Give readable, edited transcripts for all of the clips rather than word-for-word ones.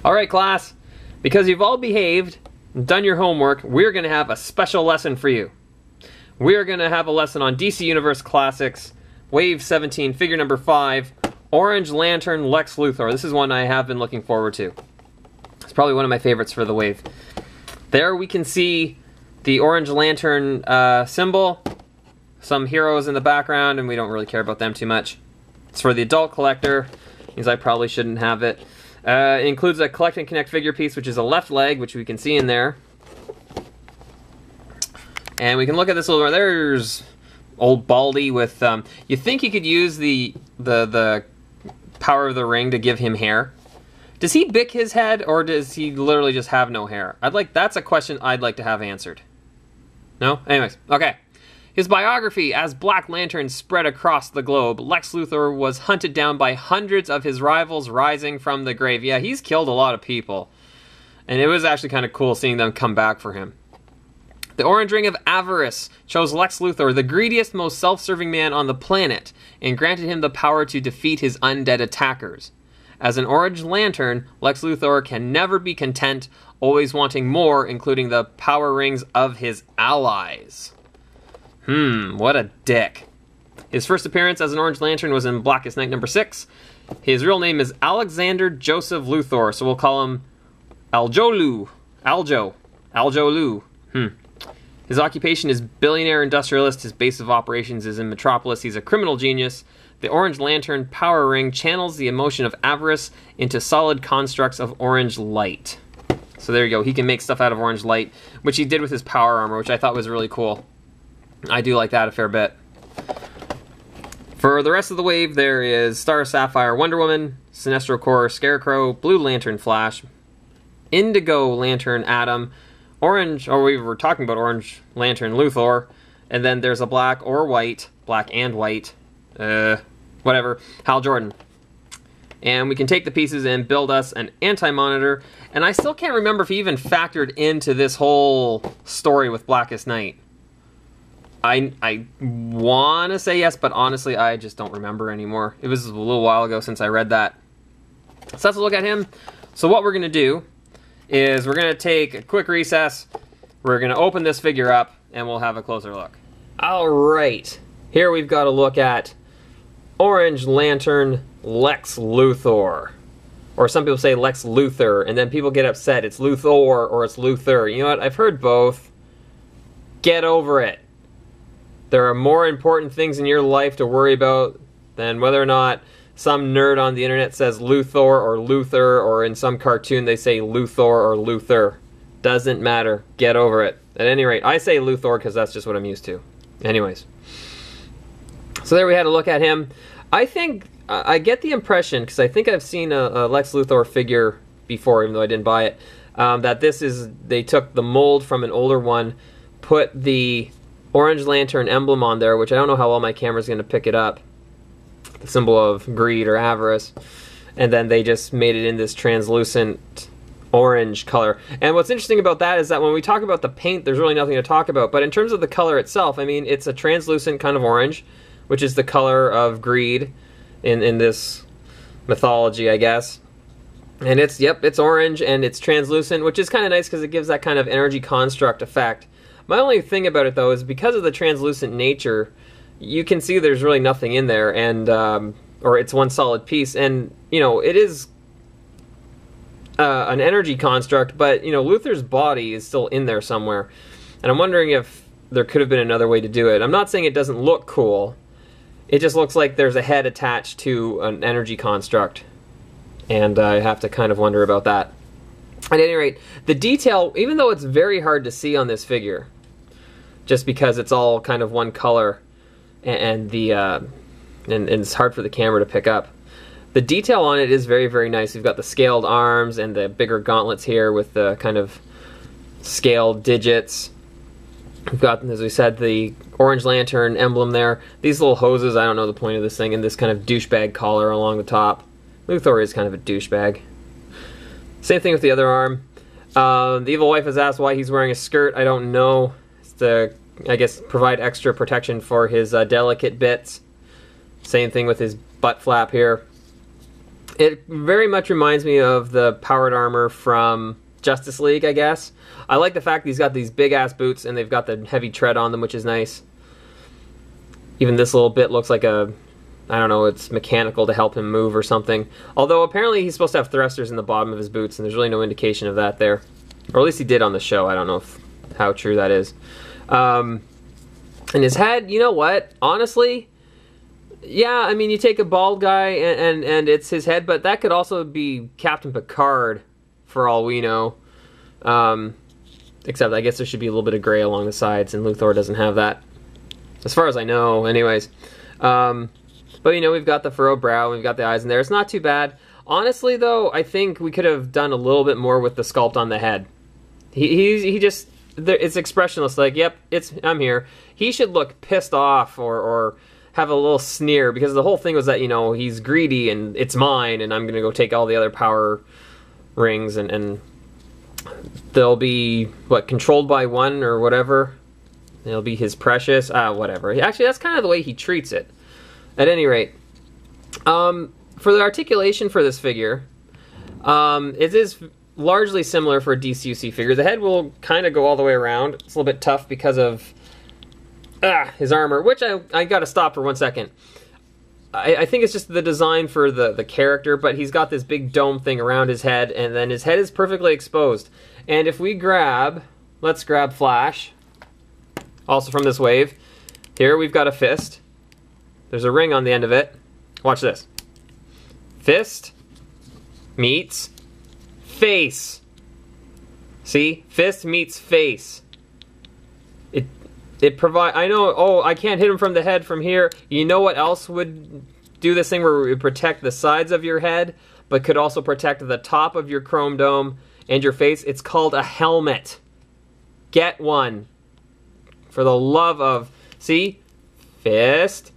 Alright, class, because you've all behaved and done your homework, we're going to have a special lesson for you. We're going to have a lesson on DC Universe Classics, Wave 17, figure number 5, Orange Lantern Lex Luthor. This is one I have been looking forward to. It's probably one of my favorites for the wave. There we can see the Orange Lantern symbol, some heroes in the background, and we don't really care about them too much. It's for the adult collector, means I probably shouldn't have it. It includes a collect and connect figure piece, which is a left leg, which we can see in there. And we can look at this little, there's old Baldy with, you think you could use the power of the ring to give him hair? Does he bick his head, or does he literally just have no hair? That's a question I'd like to have answered. No? Anyways, okay. His biography: as Black Lantern spread across the globe, Lex Luthor was hunted down by hundreds of his rivals rising from the grave. Yeah, he's killed a lot of people. And it was actually kind of cool seeing them come back for him. The Orange Ring of Avarice chose Lex Luthor, the greediest, most self-serving man on the planet, and granted him the power to defeat his undead attackers. As an Orange Lantern, Lex Luthor can never be content, always wanting more, including the power rings of his allies. What a dick. His first appearance as an Orange Lantern was in Blackest Night number 6. His real name is Alexander Joseph Luthor, so we'll call him Aljo. His occupation is billionaire industrialist. His base of operations is in Metropolis. He's a criminal genius. The Orange Lantern power ring channels the emotion of avarice into solid constructs of orange light. So there you go. He can make stuff out of orange light, which he did with his power armor, which I thought was really cool. I do like that a fair bit. For the rest of the wave, there is Star Sapphire Wonder Woman, Sinestro Corps Scarecrow, Blue Lantern Flash, Indigo Lantern Atom, Orange, or we were talking about Orange Lantern Luthor, and then there's a black and white, whatever, Hal Jordan. And we can take the pieces and build us an Anti-Monitor, and I still can't remember if he even factored into this whole story with Blackest Night. I want to say yes, but honestly, I just don't remember anymore. It was a little while ago since I read that. So let's look at him. So what we're going to do is we're going to take a quick recess. We're going to open this figure up, and we'll have a closer look. Alright, here we've got a look at Orange Lantern Lex Luthor. Or some people say Lex Luthor, and then people get upset. It's Luthor or it's Luthor. You know what? I've heard both. Get over it. There are more important things in your life to worry about than whether or not some nerd on the internet says Luthor or Luther, or in some cartoon they say Luthor or Luther. Doesn't matter. Get over it. At any rate, I say Luthor because that's just what I'm used to. Anyways. So there we had a look at him. I think, I get the impression, because I think I've seen a Lex Luthor figure before, even though I didn't buy it, that this is, they took the mold from an older one, put the Orange Lantern emblem on there, which I don't know how well my camera's going to pick it up. The symbol of greed or avarice. And then they just made it in this translucent orange color. And what's interesting about that is that when we talk about the paint, there's really nothing to talk about. But in terms of the color itself, I mean, it's a translucent kind of orange, which is the color of greed in this mythology, I guess. And it's, yep, it's orange and it's translucent, which is kind of nice because it gives that kind of energy construct effect. My only thing about it, though, is because of the translucent nature, you can see there's really nothing in there, and or it's one solid piece. And, you know, it is an energy construct, but, you know, Luthor's body is still in there somewhere. And I'm wondering if there could have been another way to do it. I'm not saying it doesn't look cool. It just looks like there's a head attached to an energy construct. And I have to kind of wonder about that. At any rate, the detail, even though it's very hard to see on this figure, just because it's all kind of one color, and it's hard for the camera to pick up, the detail on it is very, very nice. You've got the scaled arms and the bigger gauntlets here with the kind of scaled digits. We've got, as we said, the Orange Lantern emblem there. These little hoses, I don't know the point of this thing, and this kind of douchebag collar along the top. Luthor is kind of a douchebag. Same thing with the other arm. The Evil Wife has asked why he's wearing a skirt. I don't know. It's the I guess, provide extra protection for his delicate bits. Same thing with his butt flap here. It very much reminds me of the powered armor from Justice League, I guess. I like the fact that he's got these big-ass boots and they've got the heavy tread on them, which is nice. Even this little bit looks like a, I don't know, it's mechanical to help him move or something. Although apparently he's supposed to have thrusters in the bottom of his boots, and there's really no indication of that there. Or at least he did on the show. I don't know how true that is. And his head, you know what? Honestly, yeah, I mean, you take a bald guy and it's his head, but that could also be Captain Picard, for all we know. Except I guess there should be a little bit of gray along the sides, and Luthor doesn't have that. As far as I know, anyways. But, you know, we've got the furrowed brow, we've got the eyes in there. It's not too bad. Honestly, though, I think we could have done a little bit more with the sculpt on the head. He just, it's expressionless, like, yep, I'm here. He should look pissed off or have a little sneer, because the whole thing was that, you know, he's greedy and it's mine, and I'm going to go take all the other power rings, and they'll be, what, controlled by one or whatever. It'll be his precious, whatever. Actually, that's kind of the way he treats it. At any rate, for the articulation for this figure, it is largely similar for a DCUC figure. The head will kind of go all the way around. It's a little bit tough because of his armor, which I got to stop for 1 second. I think it's just the design for the character, but he's got this big dome thing around his head, and then his head is perfectly exposed. And if we grab, let's grab Flash, also from this wave. Here we've got a fist. There's a ring on the end of it. Watch this. Fist meets face. See? Fist meets face. It provide. I know, oh, I can't hit him from the head from here. You know what else would do this thing where it would protect the sides of your head, but could also protect the top of your chrome dome and your face? It's called a helmet. Get one. For the love of, see? Fist,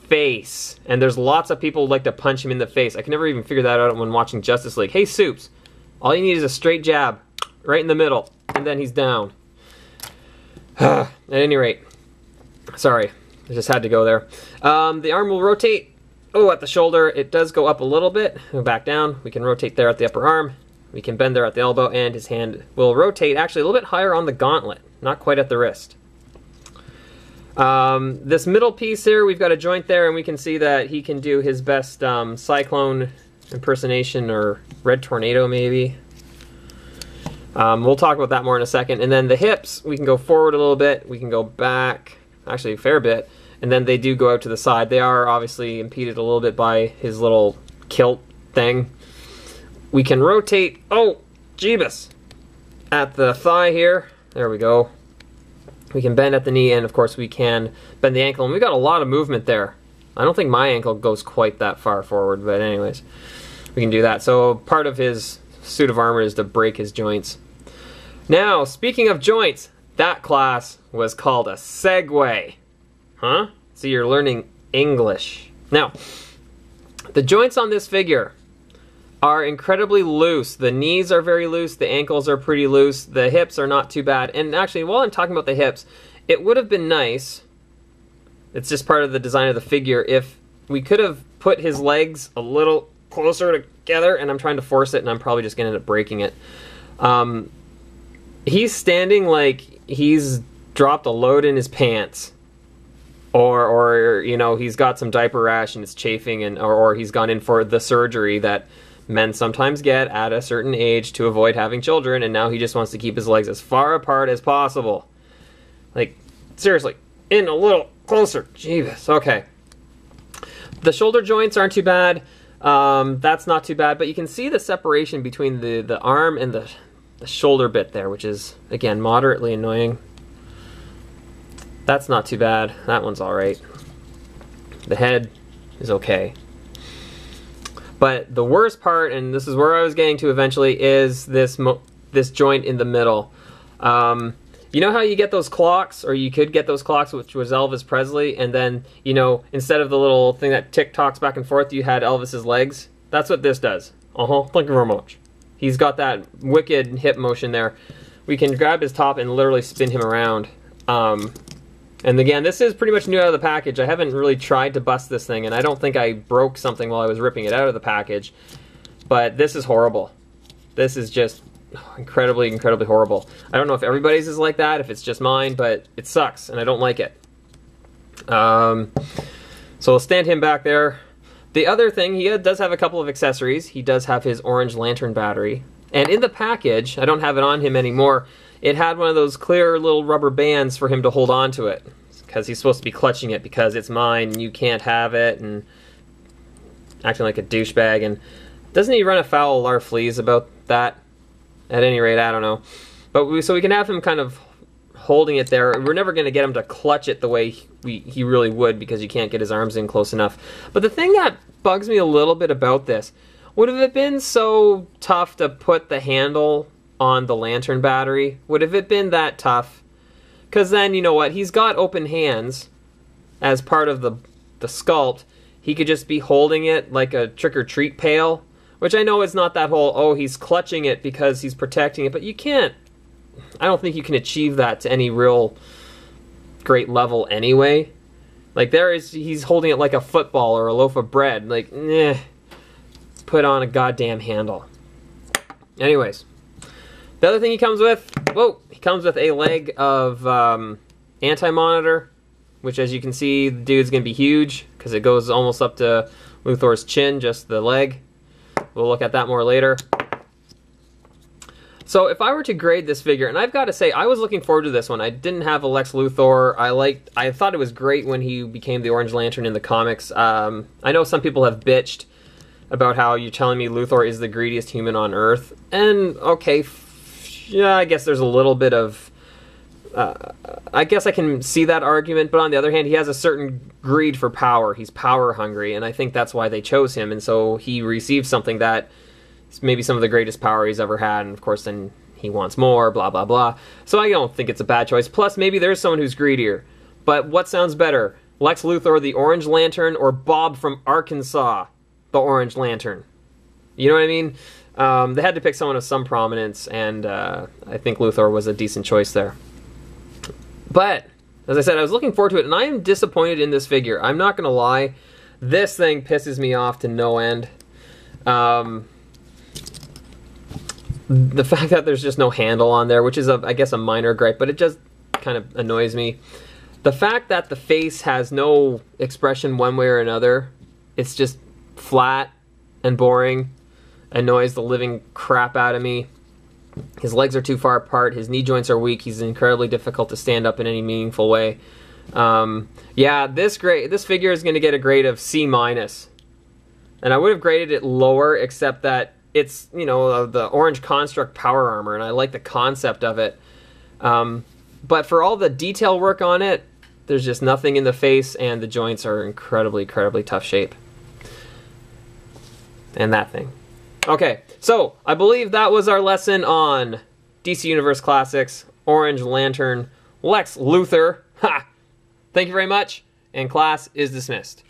face. And there's lots of people who like to punch him in the face. I can never even figure that out when watching Justice League. Hey, Soups, all you need is a straight jab right in the middle, and then he's down. At any rate, sorry, I just had to go there. The arm will rotate. Oh, at the shoulder, it does go up a little bit. Go back down. We can rotate there at the upper arm. We can bend there at the elbow, and his hand will rotate actually a little bit higher on the gauntlet, not quite at the wrist. This middle piece here, we've got a joint there, and we can see that he can do his best Cyclone impersonation, or Red Tornado maybe. We'll talk about that more in a second. And then the hips, we can go forward a little bit, we can go back, actually a fair bit, and then they do go out to the side. They are obviously impeded a little bit by his little kilt thing. We can rotate, oh, Jeebus, at the thigh here. There we go. We can bend at the knee, and of course we can bend the ankle, and we've got a lot of movement there. I don't think my ankle goes quite that far forward, but anyways, we can do that. So part of his suit of armor is to break his joints. Now, speaking of joints, that class was called a Segway. Huh? So you're learning English. Now, the joints on this figure are incredibly loose. The knees are very loose, the ankles are pretty loose, the hips are not too bad. And actually, while I'm talking about the hips, it would have been nice, it's just part of the design of the figure, if we could have put his legs a little closer together, and I'm trying to force it, and I'm probably just going to end up breaking it. He's standing like he's dropped a load in his pants. Or you know, he's got some diaper rash and it's chafing, and or he's gone in for the surgery that men sometimes get at a certain age to avoid having children, and now he just wants to keep his legs as far apart as possible. Like, seriously, in a little closer. Jeebus. Okay. The shoulder joints aren't too bad. That's not too bad, but you can see the separation between the arm and the shoulder bit there, which is, again, moderately annoying. That's not too bad. That one's alright. The head is okay. But the worst part, and this is where I was getting to eventually, is this joint in the middle. You know how you get those clocks, or you could get those clocks, which was Elvis Presley, and then, you know, instead of the little thing that tick-tocks back and forth, you had Elvis's legs? That's what this does. Thank you very much. He's got that wicked hip motion there. We can grab his top and literally spin him around. And again, this is pretty much new out of the package. I haven't really tried to bust this thing, and I don't think I broke something while I was ripping it out of the package. But this is horrible. This is just incredibly, incredibly horrible. I don't know if everybody's is like that, if it's just mine, but it sucks, and I don't like it. So we'll stand him back there. The other thing, he does have a couple of accessories. He does have his orange lantern battery. And in the package, I don't have it on him anymore, it had one of those clear little rubber bands for him to hold on to it. Because he's supposed to be clutching it because it's mine and you can't have it, and acting like a douchebag. And doesn't he run afoul of our fleas about that? At any rate, I don't know. But so we can have him kind of holding it there. We're never going to get him to clutch it the way he really would, because you can't get his arms in close enough. But the thing that bugs me a little bit about this, would have it been so tough to put the handle on the lantern battery? Would have it been that tough? Because then, you know what, he's got open hands as part of the sculpt. He could just be holding it like a trick-or-treat pail, which I know is not that whole, oh, he's clutching it because he's protecting it, but you can't, I don't think you can achieve that to any real great level anyway. Like he's holding it like a football or a loaf of bread. Like, put on a goddamn handle. Anyways, the other thing he comes with, he comes with a leg of anti-monitor, which, as you can see, the dude's going to be huge because it goes almost up to Luthor's chin, just the leg. We'll look at that more later. So if I were to grade this figure, and I've got to say, I was looking forward to this one. I didn't have a Lex Luthor. I thought it was great when he became the Orange Lantern in the comics. I know some people have bitched about how you're telling me Luthor is the greediest human on Earth. And, okay, yeah, I guess there's a little bit of... I guess I can see that argument, but on the other hand, he has a certain greed for power. He's power hungry, and I think that's why they chose him. And so he received something that is maybe some of the greatest power he's ever had, and of course then he wants more, blah, blah, blah. So I don't think it's a bad choice. Plus, maybe there's someone who's greedier. But what sounds better? Lex Luthor, the Orange Lantern, or Bob from Arkansas, the Orange Lantern? You know what I mean? They had to pick someone of some prominence, and I think Luthor was a decent choice there. But, as I said, I was looking forward to it, and I am disappointed in this figure. I'm not going to lie. This thing pisses me off to no end. The fact that there's just no handle on there, which is, I guess, a minor gripe, but it just kind of annoys me. The fact that the face has no expression one way or another, it's just flat and boring, annoys the living crap out of me. His legs are too far apart, his knee joints are weak, he's incredibly difficult to stand up in any meaningful way. Yeah, this figure is going to get a grade of C-. And I would have graded it lower, except that it's, you know, the orange construct power armor, and I like the concept of it. But for all the detail work on it, there's just nothing in the face, and the joints are incredibly, incredibly tough shape. And that thing. Okay, so I believe that was our lesson on DC Universe Classics, Orange Lantern, Lex Luthor. Ha! Thank you very much, and class is dismissed.